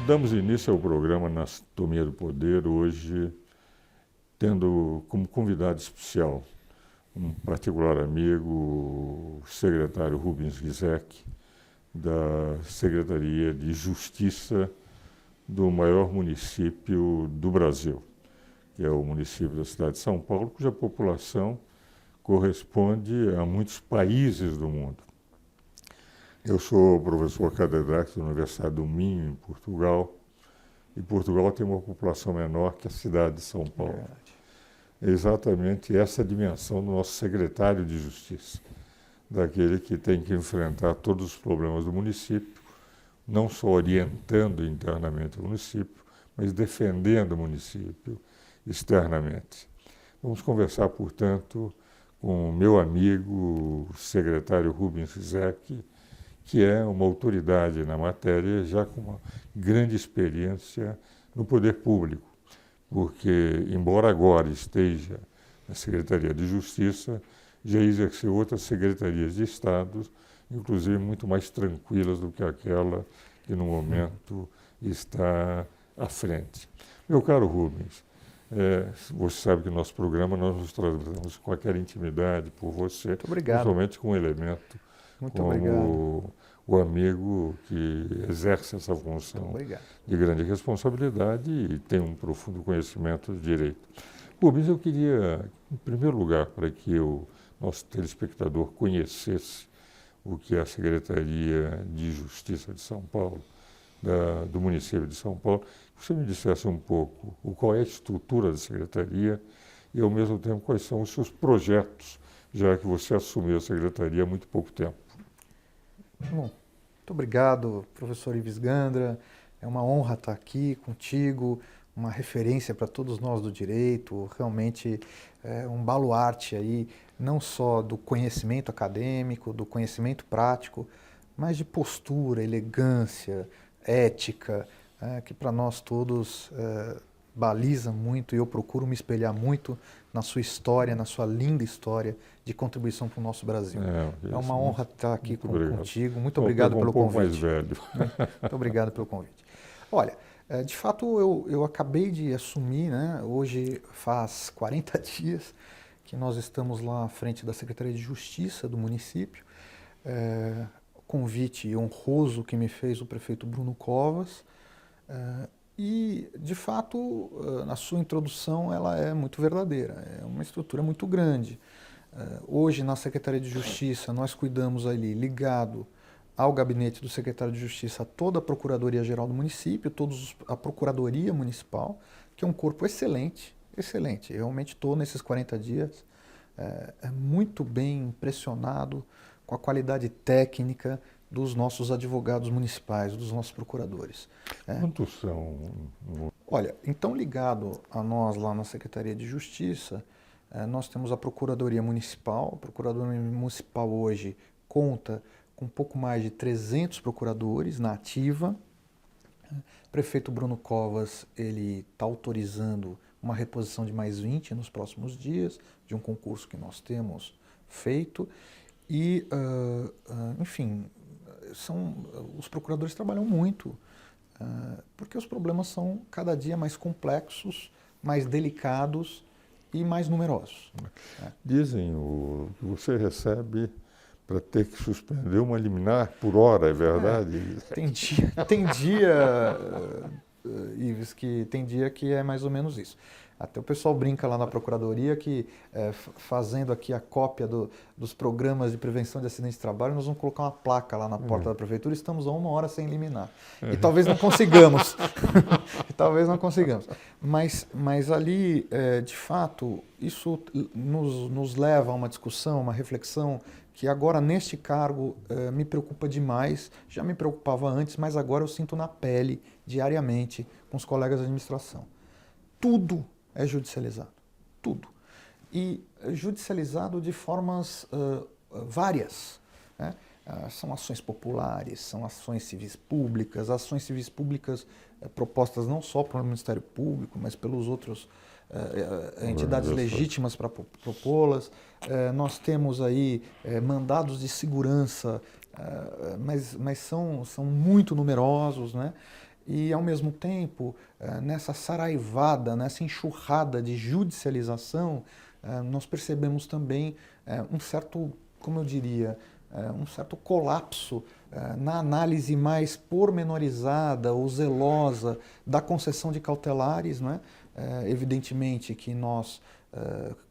Damos início ao programa Anatomia do Poder, hoje tendo como convidado especial um particular amigo, o secretário Rubens Rizek, da Secretaria de Justiça do maior município do Brasil, que é o município da cidade de São Paulo, cuja população corresponde a muitos países do mundo. Eu sou professor catedrático da Universidade do Minho, em Portugal, e Portugal tem uma população menor que a cidade de São Paulo. É exatamente essa dimensão do nosso secretário de Justiça, daquele que tem que enfrentar todos os problemas do município, não só orientando internamente o município, mas defendendo o município externamente. Vamos conversar, portanto, com o meu amigo, o secretário Rubens Rizek, que é uma autoridade na matéria, já com uma grande experiência no poder público, porque, embora agora esteja na Secretaria de Justiça, já exerceu outras secretarias de Estado, inclusive muito mais tranquilas do que aquela que no momento está à frente. Meu caro Rubens, você sabe que no nosso programa nós nos tratamos com qualquer intimidade por você, principalmente com um elemento como o amigo que exerce essa função de grande responsabilidade e tem um profundo conhecimento de direito. Rubens, eu queria, em primeiro lugar, para que o nosso telespectador conhecesse o que é a Secretaria de Justiça de São Paulo, do município de São Paulo, que você me dissesse um pouco qual é a estrutura da Secretaria e, ao mesmo tempo, quais são os seus projetos, já que você assumiu a Secretaria há muito pouco tempo. Bom, muito obrigado, professor Ives Gandra. É uma honra estar aqui contigo, uma referência para todos nós do direito, realmente um baluarte aí, não só do conhecimento acadêmico, do conhecimento prático, mas de postura, elegância, ética, que para nós todos baliza muito e eu procuro me espelhar muito na sua história, na sua linda história de contribuição para o nosso Brasil. É uma honra estar aqui contigo. Muito obrigado pelo convite. Mais velho. Muito obrigado pelo convite. Olha, de fato eu acabei de assumir, né, hoje faz 40 dias que nós estamos lá à frente da Secretaria de Justiça do município. Convite honroso que me fez o prefeito Bruno Covas. E, de fato, a sua introdução ela é muito verdadeira, é uma estrutura muito grande. Hoje, na Secretaria de Justiça, nós cuidamos ali, ligado ao gabinete do secretário de Justiça, toda a Procuradoria-Geral do município, a Procuradoria Municipal, que é um corpo excelente, excelente. Eu realmente estou, nesses 40 dias, muito bem impressionado com a qualidade técnica dos nossos advogados municipais, dos nossos procuradores. Quantos são? Olha, então ligado a nós lá na Secretaria de Justiça, nós temos a Procuradoria Municipal. A Procuradoria Municipal hoje conta com um pouco mais de 300 procuradores na ativa. O prefeito Bruno Covas ele está autorizando uma reposição de mais 20 nos próximos dias, de um concurso que nós temos feito. E, enfim, os procuradores trabalham muito, porque os problemas são cada dia mais complexos, mais delicados e mais numerosos. Dizem que você recebe para ter que suspender uma liminar por hora, é verdade? Tem dia, Ives, tem dia que é mais ou menos isso. Até o pessoal brinca lá na Procuradoria que, fazendo aqui a cópia dos programas de prevenção de acidentes de trabalho, nós vamos colocar uma placa lá na porta da Prefeitura, estamos a 1 hora sem liminar. E talvez não consigamos. Talvez não consigamos. Mas ali, de fato, isso nos leva a uma discussão, uma reflexão, que agora, neste cargo, me preocupa demais. Já me preocupava antes, mas agora eu sinto na pele, diariamente, com os colegas de administração. Tudo é judicializado, tudo. E judicializado de formas várias, né? São ações populares, são ações civis públicas propostas não só pelo Ministério Público, mas pelos outros entidades legítimas para propô-las. Nós temos aí mandados de segurança, mas são muito numerosos, né? E, ao mesmo tempo, nessa saraivada, nessa enxurrada de judicialização, nós percebemos também um certo, como eu diria, um certo colapso na análise mais pormenorizada ou zelosa da concessão de cautelares, não é? Evidentemente que nós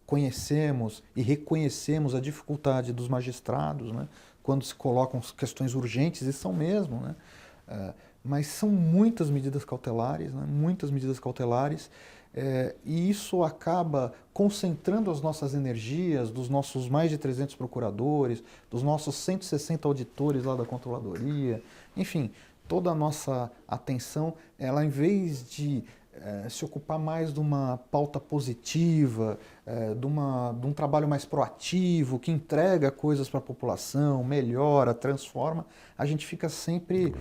conhecemos e reconhecemos a dificuldade dos magistrados, né, quando se colocam questões urgentes, e são mesmo, né, mas são muitas medidas cautelares, né, muitas medidas cautelares, e isso acaba concentrando as nossas energias, dos nossos mais de 300 procuradores, dos nossos 160 auditores lá da Controladoria, enfim, toda a nossa atenção, ela em vez de se ocupar mais de uma pauta positiva, de um trabalho mais proativo, que entrega coisas para a população, melhora, transforma, a gente fica sempre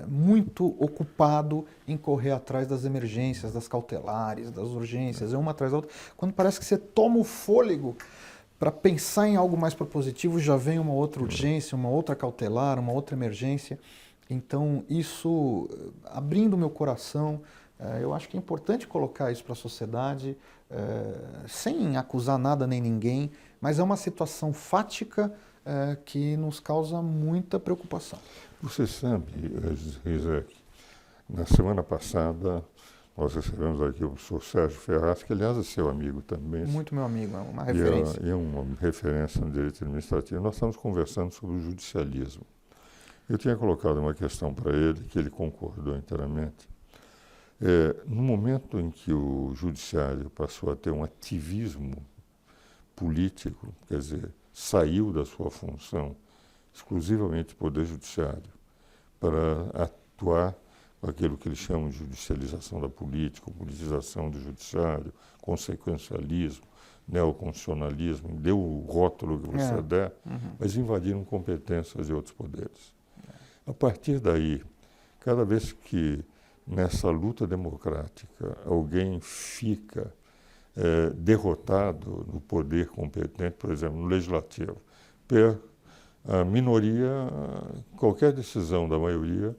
muito ocupado em correr atrás das emergências, das cautelares, das urgências, uma atrás da outra. Quando parece que você toma o fôlego para pensar em algo mais propositivo, já vem uma outra urgência, uma outra cautelar, uma outra emergência. Então, isso, abrindo meu coração, eu acho que é importante colocar isso para a sociedade, sem acusar nada nem ninguém, mas é uma situação fática que nos causa muita preocupação. Você sabe, Rizek, na semana passada nós recebemos aqui o professor Sérgio Ferraz, que aliás é seu amigo também. Muito meu amigo, é uma referência. E é uma referência no direito administrativo. Nós estamos conversando sobre o judicialismo. Eu tinha colocado uma questão para ele, que ele concordou inteiramente. No momento em que o judiciário passou a ter um ativismo político, quer dizer, saiu da sua função exclusivamente do poder judiciário para atuar com aquilo que eles chamam de judicialização da política, politização do judiciário, consequencialismo, neoconstitucionalismo, deu o rótulo que você der, mas invadiram competências de outros poderes. A partir daí, cada vez que nessa luta democrática alguém fica derrotado no poder competente, por exemplo, no legislativo, a minoria, qualquer decisão da maioria,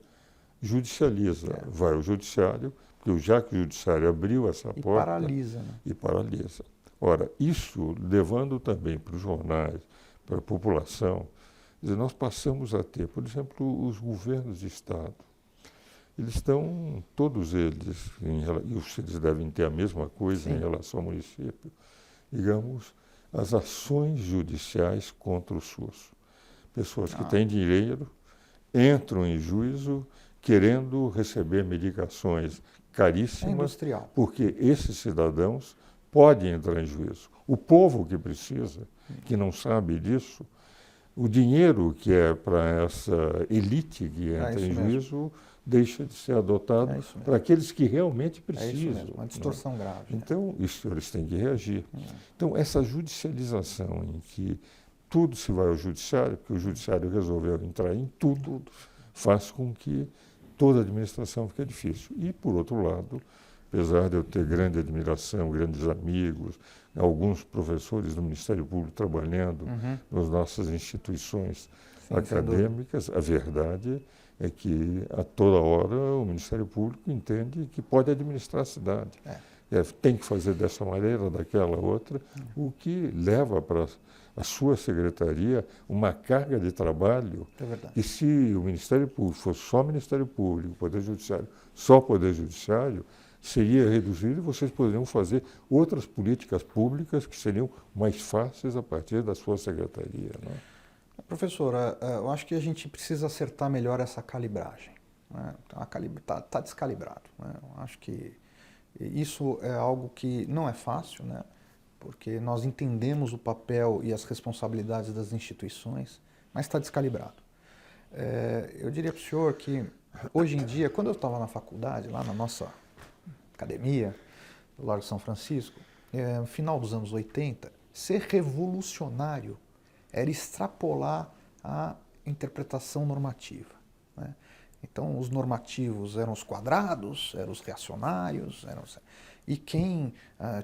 judicializa, vai ao judiciário, porque já que o judiciário abriu essa porta... E paralisa. Né? E paralisa. Ora, isso levando também para os jornais, para a população, nós passamos a ter, por exemplo, os governos de Estado. Eles estão, todos eles, eles devem ter a mesma coisa em relação ao município, digamos, as ações judiciais contra o SUS. Pessoas que têm dinheiro, entram em juízo querendo receber medicações caríssimas, porque esses cidadãos podem entrar em juízo. O povo que precisa, que não sabe disso, o dinheiro que é para essa elite que entra em juízo deixa de ser adotado para aqueles que realmente precisam. É isso mesmo, uma distorção grave. Então, isso eles têm que reagir. Então, essa judicialização em que tudo se vai ao judiciário, porque o judiciário resolveu entrar em tudo, faz com que toda a administração fique difícil. E, por outro lado, apesar de eu ter grande admiração, grandes amigos, alguns professores do Ministério Público trabalhando nas nossas instituições acadêmicas, a verdade é que a toda hora o Ministério Público entende que pode administrar a cidade. Tem que fazer dessa maneira, daquela outra, o que leva para a sua secretaria uma carga de trabalho. E se o Ministério Público fosse só Ministério Público, Poder Judiciário, só Poder Judiciário, seria reduzido e vocês poderiam fazer outras políticas públicas que seriam mais fáceis a partir da sua secretaria. Né? Professora, eu acho que a gente precisa acertar melhor essa calibragem. Tá descalibrado. Né? Eu acho que isso é algo que não é fácil, né? Porque nós entendemos o papel e as responsabilidades das instituições, mas está descalibrado. Eu diria para o senhor que, hoje em dia, quando eu estava na faculdade, lá na nossa academia, do Largo São Francisco, no final dos anos 80, ser revolucionário era extrapolar a interpretação normativa. Né? Então, os normativos eram os quadrados, eram os reacionários, e quem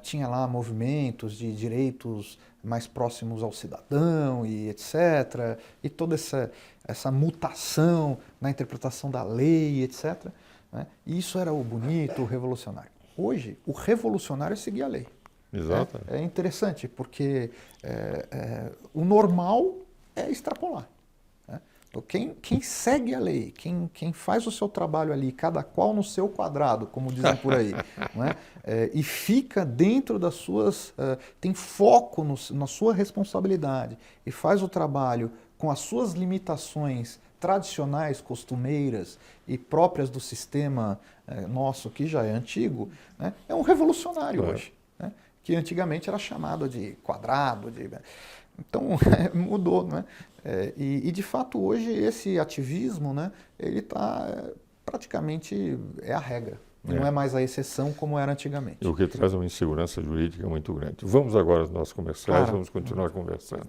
tinha lá movimentos de direitos mais próximos ao cidadão e etc., e toda essa mutação na interpretação da lei, etc., né? E isso era o bonito, o revolucionário. Hoje, o revolucionário é seguir a lei. Exato. É interessante, porque o normal é extrapolar. Né? Então, quem segue a lei, quem faz o seu trabalho ali, cada qual no seu quadrado, como dizem por aí, não é? E fica dentro das suas... tem foco na sua responsabilidade e faz o trabalho com as suas limitações tradicionais, costumeiras e próprias do sistema nosso, que já é antigo, né? É um revolucionário hoje, né? Que antigamente era chamado de quadrado, então mudou, né? E de fato hoje esse ativismo, né, ele está praticamente a regra, não é mais a exceção como era antigamente. O que traz uma insegurança jurídica muito grande. Vamos agora aos nossos comerciais, vamos continuar conversando.